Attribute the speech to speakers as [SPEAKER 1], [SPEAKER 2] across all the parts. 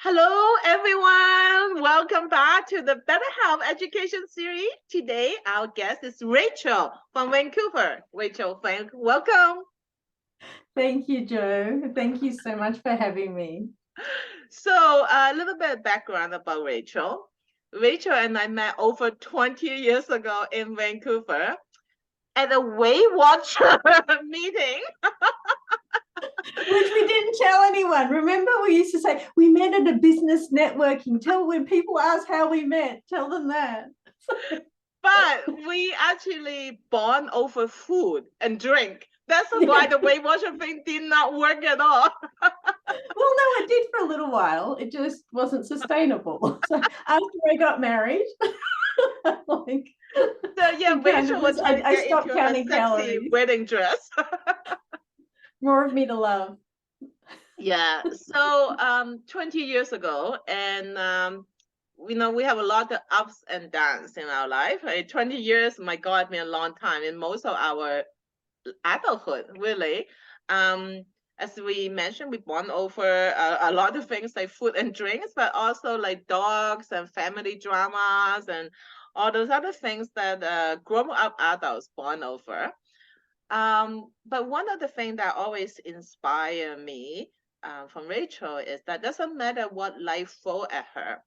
[SPEAKER 1] Hello, everyone. Welcome back to the Better Health Education Series. Today, our guest is Rachel from Vancouver. Rachel, welcome.
[SPEAKER 2] Thank you, Joe. Thank you so much for having me.
[SPEAKER 1] So, a little bit of background about Rachel. Rachel and I met over 20 years ago in Vancouver at a Weight Watcher meeting.
[SPEAKER 2] Which we didn't tell anyone. Remember, we used to say, we met at a business networking. When people ask how we met, tell them that.
[SPEAKER 1] But we actually bond over food and drink. That's why the Weight Watcher thing did not work at all.
[SPEAKER 2] Well, no, it did for a little while. It just wasn't sustainable. So after I got married, like,
[SPEAKER 1] So yeah, Rachel was trying to get
[SPEAKER 2] stopped
[SPEAKER 1] into her
[SPEAKER 2] counting
[SPEAKER 1] sexy
[SPEAKER 2] calories.
[SPEAKER 1] wedding dress.
[SPEAKER 2] More of me to love.
[SPEAKER 1] Yeah. So 20 years ago, and we have a lot of ups and downs in our life. 20 years, my God, been a long time in most of our adulthood, really. As we mentioned, we bond over a lot of things like food and drinks, but also like dogs and family dramas and all those other things that grown-up adults bond over. But one of the things that always inspire me from Rachel is that doesn't matter what life throw at her,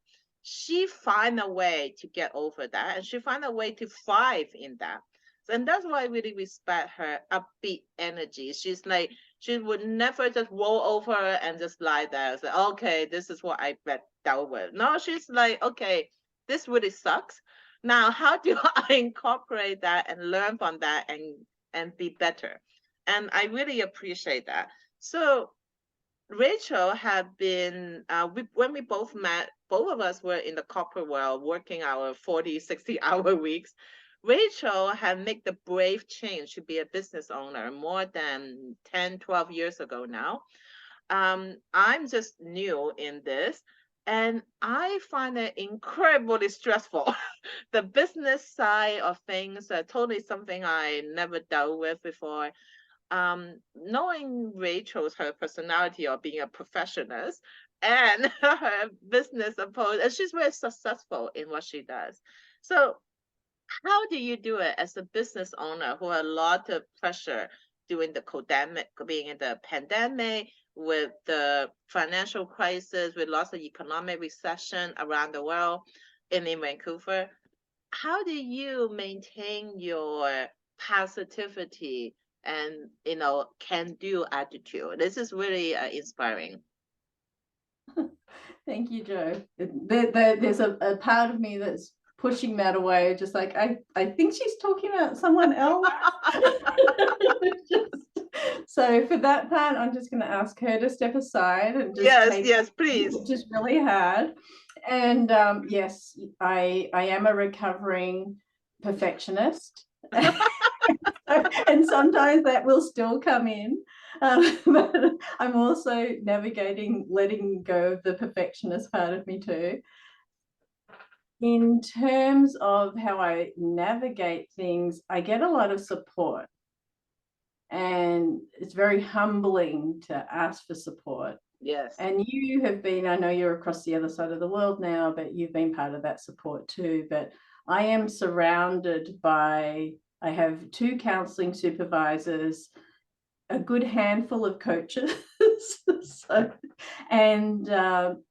[SPEAKER 1] she find a way to get over that, and she find a way to thrive in that. And that's why I really respect her upbeat energy. She's like, she would never just roll over and just lie there and say, okay, this is what I dealt with. No, she's like, okay, this really sucks. Now, how do I incorporate that and learn from that and be better? And I really appreciate that. So Rachel had been, when we both met, both of us were in the corporate world working our 40, 60-hour weeks. Rachel had made the brave change to be a business owner more than 10, 12 years ago now. I'm just new in this, and I find it incredibly stressful. The business side of things are totally something I never dealt with before. Knowing Rachel's her personality of being a perfectionist and her business approach, and she's very successful in what she does. So how do you do it as a business owner who had a lot of pressure during the pandemic, being in the pandemic, with the financial crisis, with lots of economic recession around the world and in Vancouver? How do you maintain your positivity and can-do attitude? This is really inspiring.
[SPEAKER 2] Thank you, Joe. There's a part of me that's pushing that away, just like I think she's talking about someone else. So for that part, I'm just going to ask her to step aside and just
[SPEAKER 1] yes, please.
[SPEAKER 2] Which is really hard. And yes, I am a recovering perfectionist. And sometimes that will still come in. But I'm also navigating letting go of the perfectionist part of me too. In terms of how I navigate things, I get a lot of support. And it's very humbling to ask for support.
[SPEAKER 1] Yes.
[SPEAKER 2] And you have been, I know you're across the other side of the world now, but you've been part of that support too. But I am surrounded by, I have 2 counselling supervisors, a good handful of coaches, and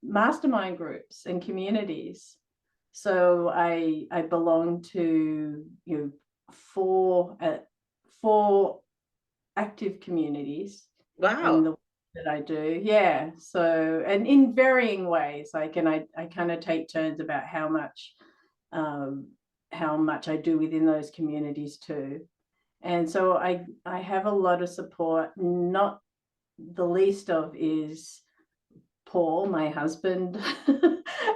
[SPEAKER 2] mastermind groups and communities. So I belong to 4 active communities.
[SPEAKER 1] Wow.
[SPEAKER 2] In the that I do. Yeah. So, and in varying ways, like, and I kind of take turns about how much I do within those communities too. And so I have a lot of support, not the least of is Paul, my husband,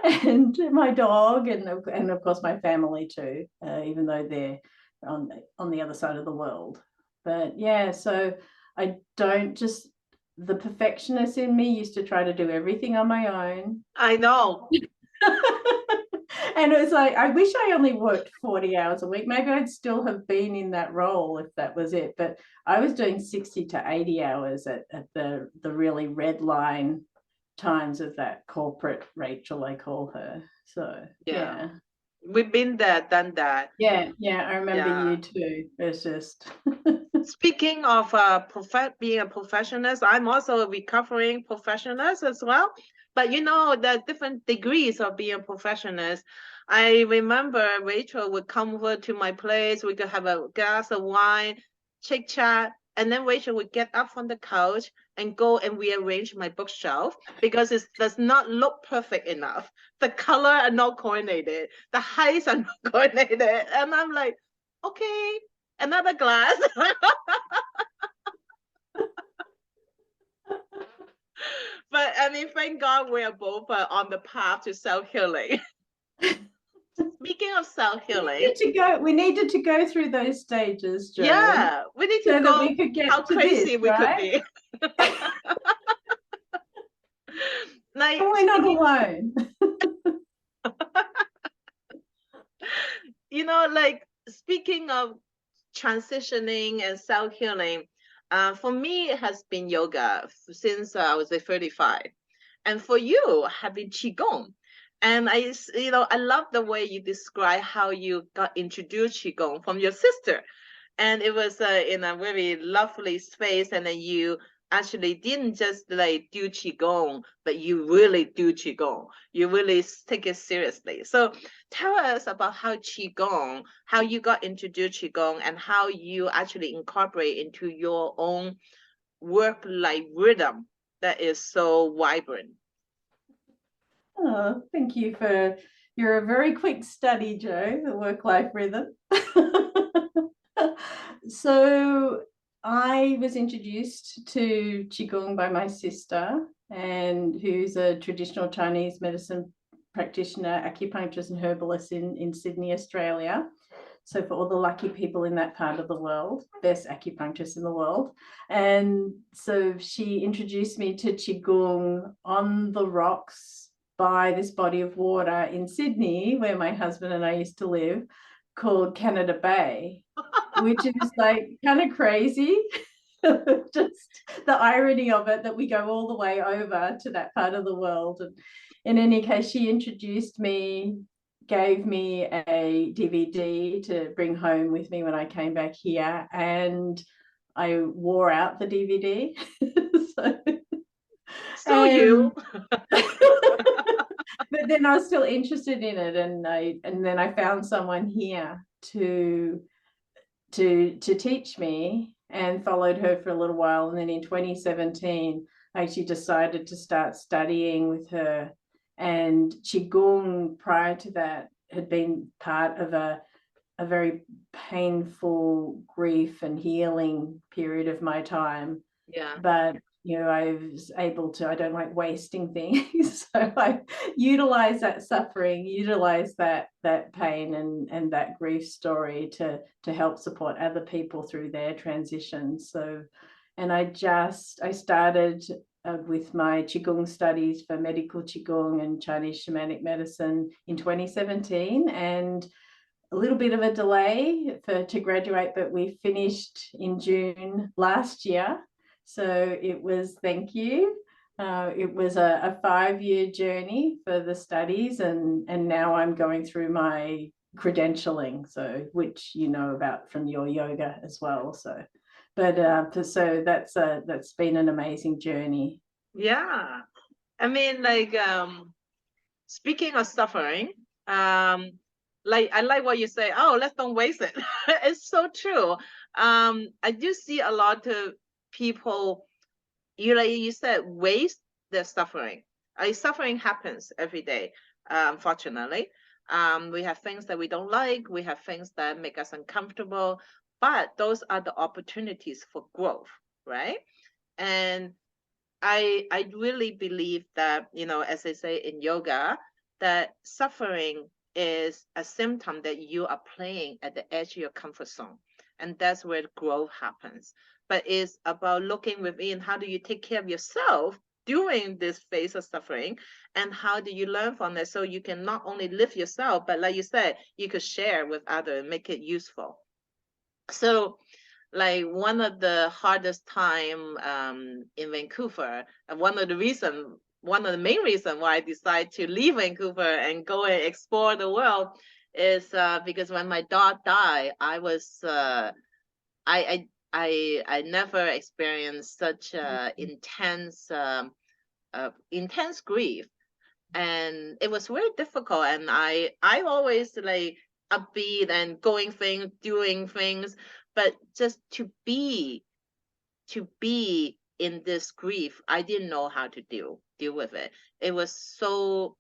[SPEAKER 2] and my dog, and of course my family too, even though they're on the other side of the world. But yeah, so I don't just, the perfectionist in me used to try to do everything on my own.
[SPEAKER 1] I know.
[SPEAKER 2] And it was like, I wish I only worked 40 hours a week. Maybe I'd still have been in that role if that was it. But I was doing 60 to 80 hours at the really red line times of that corporate Rachel, I call her. So yeah.
[SPEAKER 1] We've been there, done that.
[SPEAKER 2] Yeah, I remember you too. It's just
[SPEAKER 1] speaking of being a perfectionist, I'm also a recovering perfectionist as well. But you know, the different degrees of being a perfectionist. I remember Rachel would come over to my place. We could have a glass of wine, chit chat, and then Rachel would get up from the couch and go and rearrange my bookshelf because it does not look perfect enough. The color are not coordinated, the heights are not coordinated, and I'm like, okay, another glass. But I mean, thank God we are both on the path to self-healing. Speaking of self-healing,
[SPEAKER 2] we needed to go through those stages, Jo.
[SPEAKER 1] yeah, we need to
[SPEAKER 2] so
[SPEAKER 1] go
[SPEAKER 2] that we could get
[SPEAKER 1] how
[SPEAKER 2] to
[SPEAKER 1] crazy
[SPEAKER 2] this,
[SPEAKER 1] we could
[SPEAKER 2] right?
[SPEAKER 1] be. Like,
[SPEAKER 2] we're not alone.
[SPEAKER 1] you know, like speaking of transitioning and self-healing, for me, it has been yoga since I was 35. And for you, have been Qigong. And I love the way you describe how you got introduced Qigong from your sister. And it was in a very lovely space. And then you actually didn't just like do Qigong, but you really do Qigong. You really take it seriously. So tell us about how Qigong, how you got introduced Qigong, and how you actually incorporate into your own work-life rhythm that is so vibrant.
[SPEAKER 2] Oh, thank you you're a very quick study, Jo, the work-life rhythm. So I was introduced to Qigong by my sister, and who's a traditional Chinese medicine practitioner, acupuncturist and herbalist in Sydney, Australia. So for all the lucky people in that part of the world, best acupuncturist in the world. And so she introduced me to Qigong on the rocks by this body of water in Sydney, where my husband and I used to live, called Canada Bay, which is like kind of crazy. Just the irony of it, that we go all the way over to that part of the world. And in any case, she introduced me, gave me a DVD to bring home with me when I came back here, and I wore out the DVD.
[SPEAKER 1] So you.
[SPEAKER 2] But then I was still interested in it, and then I found someone here to teach me, and followed her for a little while. And then in 2017, I actually decided to start studying with her. And Qigong prior to that had been part of a very painful grief and healing period of my time.
[SPEAKER 1] Yeah.
[SPEAKER 2] But I was able to, I don't like wasting things. So I utilize that suffering, utilize that pain and that grief story to help support other people through their transitions. So, and I started with my Qigong studies for medical Qigong and Chinese shamanic medicine in 2017, and a little bit of a delay to graduate, but we finished in June last year. So it was, thank you. It was a 5-year journey for the studies, and now I'm going through my credentialing, so which you know about from your yoga as well. So, but so that's been an amazing journey.
[SPEAKER 1] Yeah, I mean, like speaking of suffering, like I like what you say. Oh, let's don't waste it. It's so true. I do see a lot of people, like you said, waste their suffering. Suffering happens every day, unfortunately. We have things that we don't like. We have things that make us uncomfortable. But those are the opportunities for growth, right? And I really believe that, as they say in yoga, that suffering is a symptom that you are playing at the edge of your comfort zone. And that's where growth happens. But it's about looking within. How do you take care of yourself during this phase of suffering? And how do you learn from it so you can not only live yourself, but like you said, you could share with others and make it useful. So like one of the hardest time in Vancouver, and one of the reasons one of the main reasons why I decided to leave Vancouver and go and explore the world is because when my dog died, I was I never experienced such intense grief, and it was very difficult. And I always like upbeat and doing things, but just to be in this grief, I didn't know how to deal with it. It was so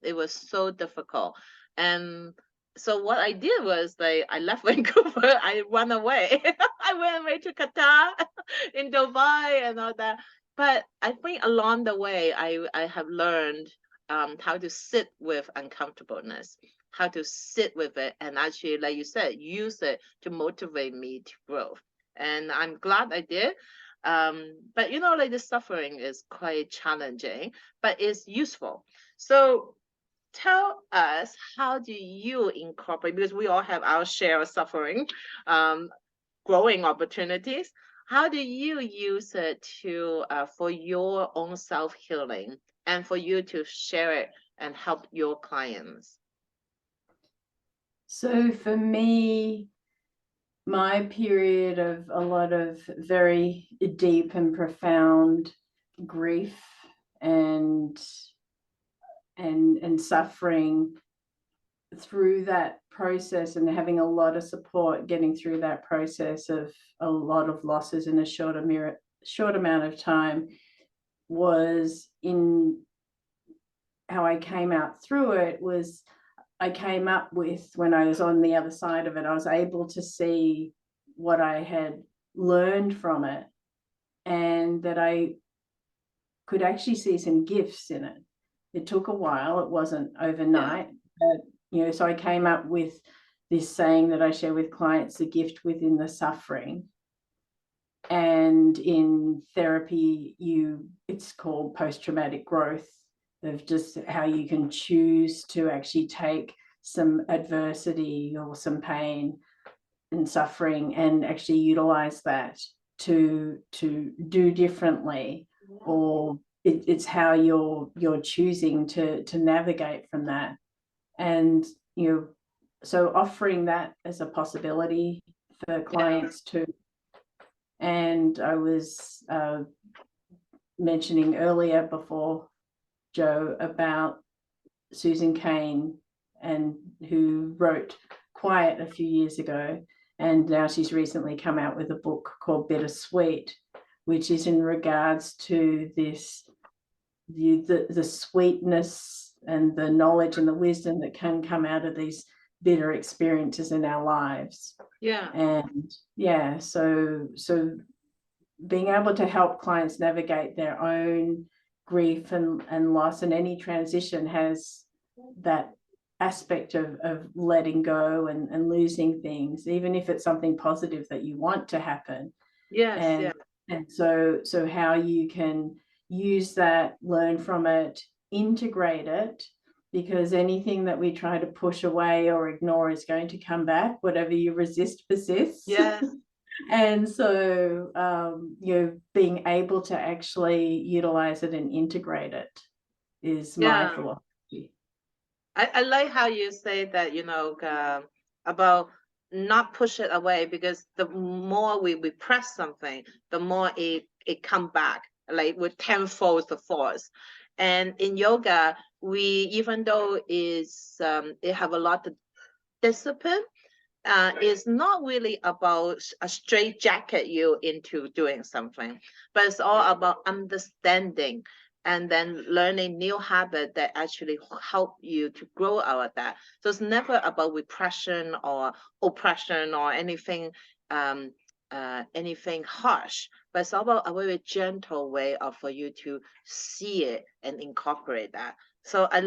[SPEAKER 1] difficult. And so what I did was like I left Vancouver, I ran away. I went away to Qatar, in Dubai and all that. But I think along the way I have learned how to sit with uncomfortableness, how to sit with it, and actually, like you said, use it to motivate me to grow. And I'm glad I did. But like the suffering is quite challenging, but it's useful. So tell us, how do you incorporate, because we all have our share of suffering, growing opportunities. How do you use it to for your own self-healing and for you to share it and help your clients?
[SPEAKER 2] So for me, my period of a lot of very deep and profound grief and suffering, through that process and having a lot of support getting through that process of a lot of losses in a short amount of time, was in how I came out through it. Was I came up with, when I was on the other side of it, I was able to see what I had learned from it, and that I could actually see some gifts in it. It took a while, it wasn't overnight, but so I came up with this saying that I share with clients: the gift within the suffering. And in therapy, it's called post-traumatic growth, of just how you can choose to actually take some adversity or some pain and suffering and actually utilize that to do differently, or it's how you're choosing to navigate from that. And so offering that as a possibility for clients too. And I was mentioning earlier before, Joe, about Susan Cain, and who wrote Quiet a few years ago, and now she's recently come out with a book called Bittersweet, which is in regards to this, the sweetness and the knowledge and the wisdom that can come out of these bitter experiences in our lives. So being able to help clients navigate their own grief and loss, and any transition has that aspect of letting go and losing things, even if it's something positive that you want to happen. And so how you can use that, learn from it, integrate it, because anything that we try to push away or ignore is going to come back. Whatever you resist persists. And so being able to actually utilize it and integrate it is my philosophy.
[SPEAKER 1] I like how you say that, about not push it away, because the more we press something, the more it come back, like with tenfold the force. And in yoga, even though it have a lot of discipline, it's not really about a straight jacket you into doing something, but it's all about understanding and then learning new habits that actually help you to grow out of that. So it's never about repression or oppression or anything harsh, but it's about a very gentle way for you to see it and incorporate that. So I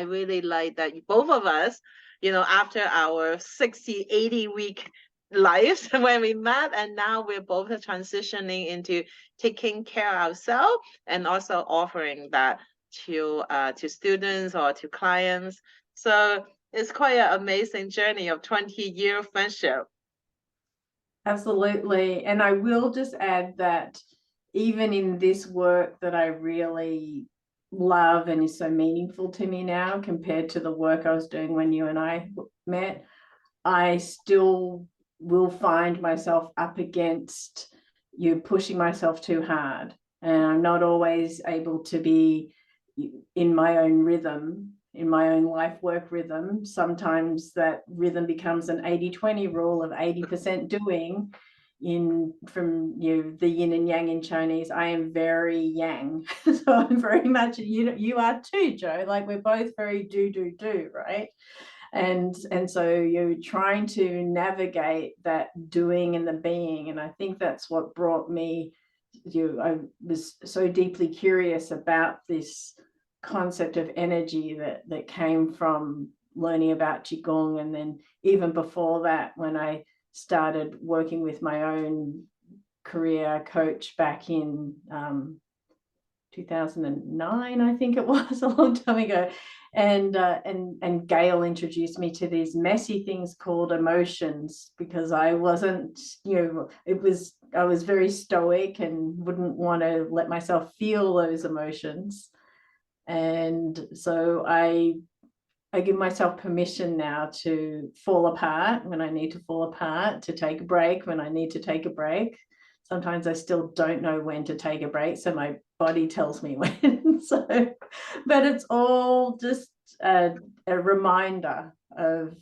[SPEAKER 1] really like that both of us, after our 60, 80-week lives when we met, and now we're both transitioning into taking care of ourselves and also offering that to students or to clients. So it's quite an amazing journey of 20-year friendship.
[SPEAKER 2] Absolutely. And I will just add that even in this work that I really love and is so meaningful to me now compared to the work I was doing when you and I met, I still will find myself up against you pushing myself too hard, and I'm not always able to be in my own rhythm, in my own life work rhythm. Sometimes that rhythm becomes an 80-20 rule of 80% doing. From the yin and yang in Chinese, I am very yang. So I'm very much, you are too, Joe. Like, we're both very do, right? And so you're trying to navigate that doing and the being. And I think that's what brought me, I was so deeply curious about this concept of energy that came from learning about Qigong. And then even before that, when I started working with my own career coach back in 2009, I think it was, a long time ago. And Gail introduced me to these messy things called emotions, because I wasn't, I was very stoic and wouldn't want to let myself feel those emotions. And so I give myself permission now to fall apart when I need to fall apart, to take a break when I need to take a break. Sometimes I still don't know when to take a break, so my body tells me when. But it's all just a reminder of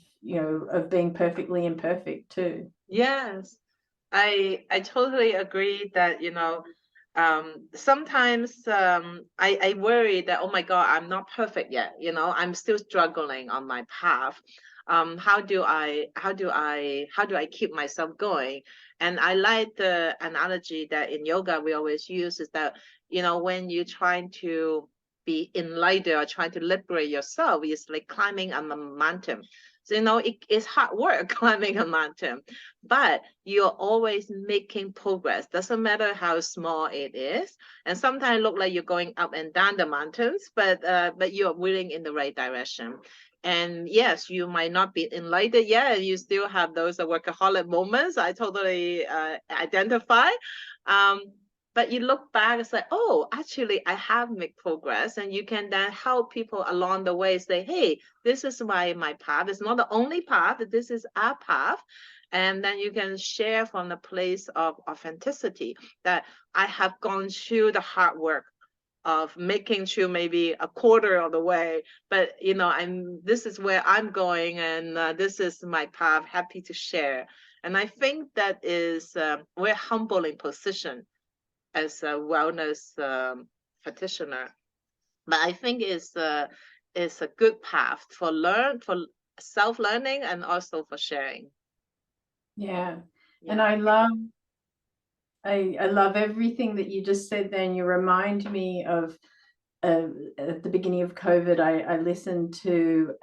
[SPEAKER 2] being perfectly imperfect too.
[SPEAKER 1] Yes, I totally agree that, sometimes I worry that, oh my God, I'm not perfect yet. I'm still struggling on my path. How do I keep myself going? And I like the analogy that in yoga we always use, is that, when you're trying to be enlightened or trying to liberate yourself, it's like climbing on a mountain. So, it's hard work climbing a mountain, but you're always making progress. Doesn't matter how small it is. And sometimes it look like you're going up and down the mountains, but you're willing in the right direction. And yes, you might not be enlightened yet. You still have those workaholic moments. I totally identify. But you look back and say, oh, actually, I have made progress. And you can then help people along the way, say, hey, this is my path. It's not the only path. This is our path. And then you can share from the place of authenticity that I have gone through the hard work of making sure maybe a quarter of the way, but this is where I'm going, and this is my path. Happy to share. And I think that is we're humbling position as a wellness practitioner, but I think it's a good path for self-learning and also for sharing.
[SPEAKER 2] Yeah. And I love everything that you just said there. And you remind me of at the beginning of COVID, I listened to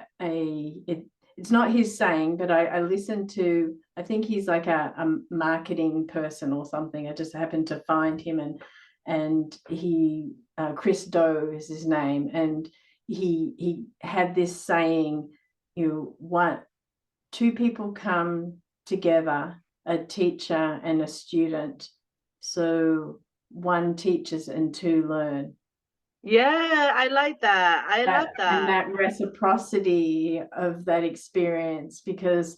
[SPEAKER 2] it's not his saying, but I listened to, I think he's like a marketing person or something. I just happened to find him, and he Chris Do is his name, and he had this saying, two people come together, a teacher and a student, so one teaches and two learn.
[SPEAKER 1] Yeah, I like that. I love that.
[SPEAKER 2] And that reciprocity of that experience, because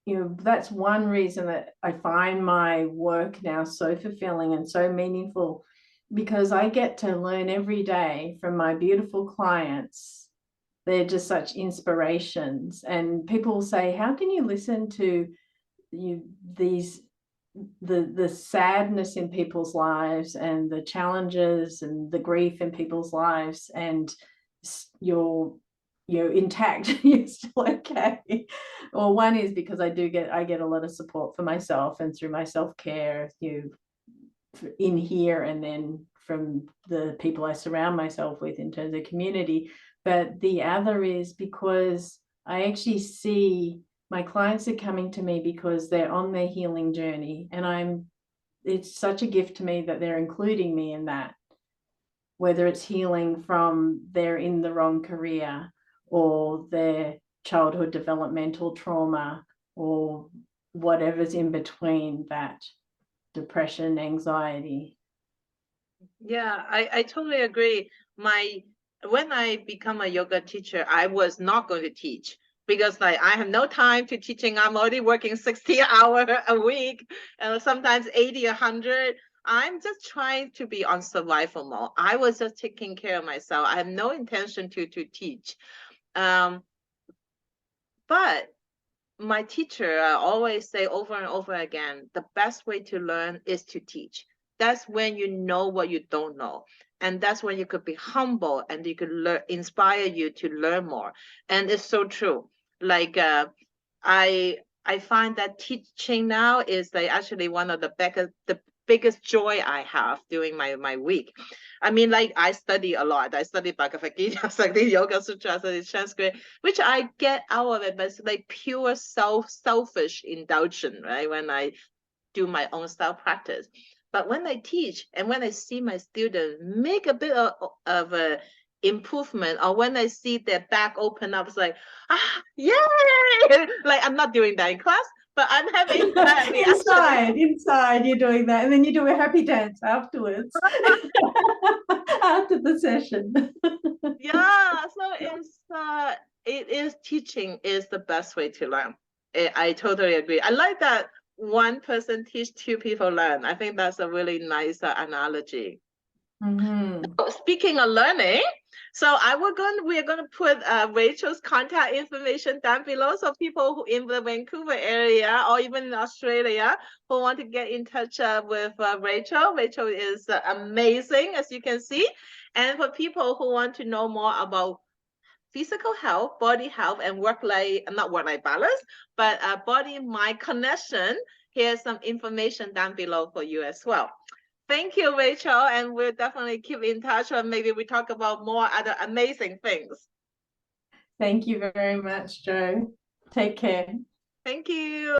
[SPEAKER 2] that's one reason that I find my work now so fulfilling and so meaningful, because I get to learn every day from my beautiful clients. They're just such inspirations. And people say, how can you listen to the sadness in people's lives and the challenges and the grief in people's lives, and you're intact, you're still okay? Well, one is because I get a lot of support for myself and through my self-care, in here, and then from the people I surround myself with in terms of community. But the other is because I actually see my clients are coming to me because they're on their healing journey, and it's such a gift to me that they're including me in that, whether it's healing from they're in the wrong career, or their childhood developmental trauma, or whatever's in between that, depression, anxiety.
[SPEAKER 1] Yeah, I totally agree. When I become a yoga teacher, I was not going to teach because like I have no time to teaching. I'm already working 60 hours a week, and sometimes 80, 100. I'm just trying to be on survival mode. I was just taking care of myself. I have no intention to teach. Um, but my teacher always say over and over again, the best way to learn is to teach. That's when you know what you don't know. And that's when you could be humble and you could learn, inspire you to learn more. And it's so true. Like I find that teaching now is like actually one of the biggest joy I have during my week. I mean, like I study a lot. I study Bhagavad Gita, I study Yoga Sutra, I study Sanskrit, which I get out of it, but it's like pure selfish indulgence, right? When I do my own style practice. But when I teach and when I see my students make a bit of a improvement, or when I see their back open up, it's like, yay! Like I'm not doing that in class, but I'm having that reaction.
[SPEAKER 2] Inside, you're doing that, and then you do a happy dance afterwards, after the session.
[SPEAKER 1] Yeah, so it is teaching is the best way to learn. I totally agree. I like that one person teach, two people learn. I think that's a really nice analogy. Speaking of learning, so we're going to put Rachel's contact information down below, so people who in the Vancouver area or even in Australia who want to get in touch with Rachel. Rachel is amazing, as you can see. And for people who want to know more about physical health, body health, and not work-life balance, but body-mind connection, here's some information down below for you as well. Thank you, Rachel, and we'll definitely keep in touch, or maybe we talk about more other amazing things.
[SPEAKER 2] Thank you very much, Jo. Take care.
[SPEAKER 1] Thank you.